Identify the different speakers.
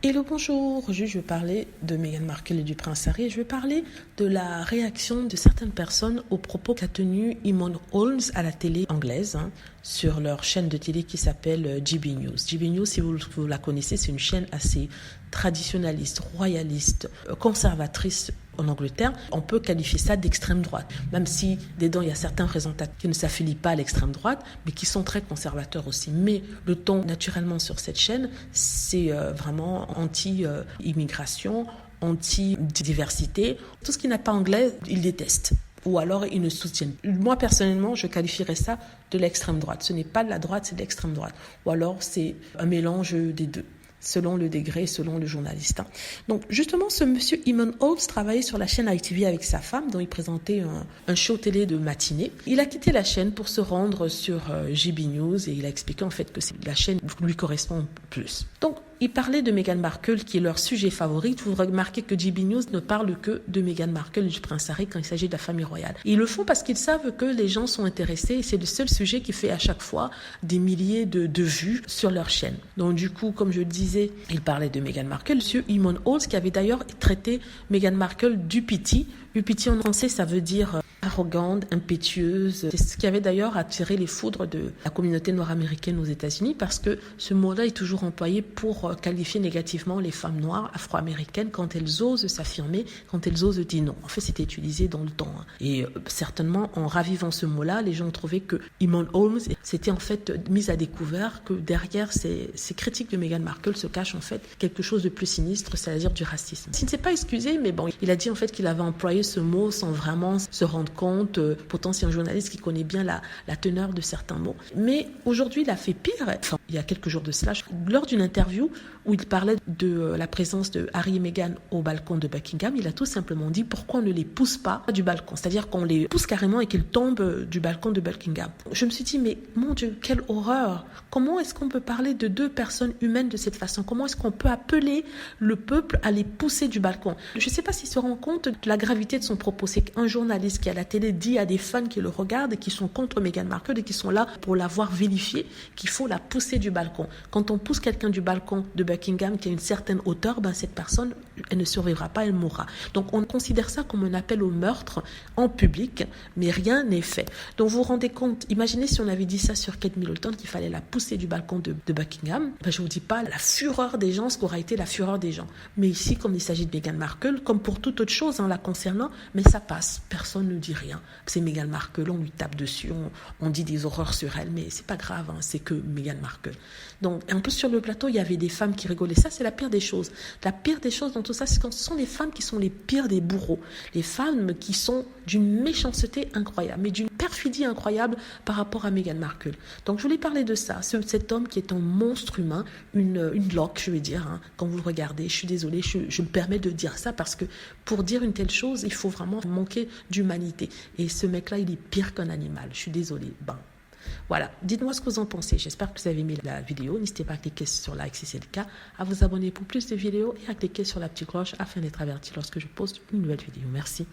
Speaker 1: Hello, bonjour. Aujourd'hui, je vais parler de Meghan Markle et du prince Harry. Je vais parler de la réaction de certaines personnes aux propos qu'a tenu Eamonn Holmes à la télé anglaise, sur leur chaîne de télé qui s'appelle GB News. GB News, si vous la connaissez, c'est une chaîne assez traditionnaliste, royaliste, conservatrice en Angleterre. On peut qualifier ça d'extrême droite, même si dedans il y a certains présentateurs qui ne s'affilient pas à l'extrême droite, mais qui sont très conservateurs aussi. Mais le ton naturellement sur cette chaîne, c'est vraiment anti-immigration, anti-diversité. Tout ce qui n'est pas anglais, ils détestent. Ou alors ils ne soutiennent. Moi, personnellement, je qualifierais ça de l'extrême droite. Ce n'est pas de la droite, c'est de l'extrême droite. Ou alors c'est un mélange des deux, selon le degré, selon le journaliste. Donc, justement, ce monsieur Eamonn Holmes travaillait sur la chaîne ITV avec sa femme, dont il présentait un show télé de matinée. Il a quitté la chaîne pour se rendre sur GB News et il a expliqué en fait que la chaîne lui correspond plus. Donc, il parlait de Meghan Markle, qui est leur sujet favori. Vous remarquez que GB News ne parle que de Meghan Markle et du prince Harry quand il s'agit de la famille royale. Ils le font parce qu'ils savent que les gens sont intéressés et c'est le seul sujet qui fait à chaque fois des milliers de vues sur leur chaîne. Donc du coup, comme je le disais, il parlait de Meghan Markle. Monsieur Eamonn Holmes, qui avait d'ailleurs traité Meghan Markle d'Uppity. Uppity en français, ça veut dire arrogante, impétueuse. C'est ce qui avait d'ailleurs attiré les foudres de la communauté nord-américaine aux États-Unis, parce que ce mot-là est toujours employé pour qualifier négativement les femmes noires afro-américaines quand elles osent s'affirmer, quand elles osent dire non. En fait, c'était utilisé dans le temps. Et certainement, en ravivant ce mot-là, les gens ont trouvé que Eamonn Holmes s'était en fait mise à découvert que derrière ces critiques de Meghan Markle se cache en fait quelque chose de plus sinistre, c'est-à-dire du racisme. Il ne s'est pas excusé, mais bon, il a dit en fait qu'il avait employé ce mot sans vraiment se rendre compte. Pourtant, c'est un journaliste qui connaît bien la teneur de certains mots. Mais aujourd'hui, il a fait pire. Enfin, il y a quelques jours de cela, lors d'une interview où il parlait de la présence de Harry et Meghan au balcon de Buckingham, il a tout simplement dit pourquoi on ne les pousse pas du balcon. C'est-à-dire qu'on les pousse carrément et qu'ils tombent du balcon de Buckingham. Je me suis dit, mais mon Dieu, quelle horreur! Comment est-ce qu'on peut parler de deux personnes humaines de cette façon? Comment est-ce qu'on peut appeler le peuple à les pousser du balcon? Je ne sais pas s'il se rend compte de la gravité de son propos. C'est qu'un journaliste qui à la télé dit à des fans qui le regardent et qui sont contre Meghan Markle et qui sont là pour l'avoir vilifiée qu'il faut la pousser du balcon. Quand on pousse quelqu'un du balcon de Buckingham qui a une certaine hauteur, cette personne, elle ne survivra pas, elle mourra. Donc on considère ça comme un appel au meurtre en public, mais rien n'est fait. Donc vous vous rendez compte, imaginez si on avait dit ça sur Kate Middleton, qu'il fallait la pousser du balcon de Buckingham. Je ne vous dis pas la fureur des gens, ce qu'aura été la fureur des gens. Mais ici, comme il s'agit de Meghan Markle, comme pour toute autre chose la concernant, mais ça passe, personne ne dit rien. C'est Meghan Markle, on lui tape dessus, on dit des horreurs sur elle, mais c'est pas grave, c'est que Meghan Markle. Donc, en plus sur le plateau, il y avait des femmes qui rigolaient. Ça, c'est la pire des choses. La pire des choses dans tout ça, c'est quand ce sont les femmes qui sont les pires des bourreaux. Les femmes qui sont d'une méchanceté incroyable, mais d'une perfidie incroyable par rapport à Meghan Markle. Donc, je voulais parler de ça. Cet homme qui est un monstre humain, une loque, je vais dire, quand vous le regardez. Je suis désolée, je me permets de dire ça parce que pour dire une telle chose, il faut vraiment manquer d'humanité. Et ce mec-là, il est pire qu'un animal. Je suis désolée. Voilà, dites-moi ce que vous en pensez. J'espère que vous avez aimé la vidéo. N'hésitez pas à cliquer sur like si c'est le cas, à vous abonner pour plus de vidéos et à cliquer sur la petite cloche afin d'être averti lorsque je poste une nouvelle vidéo. Merci.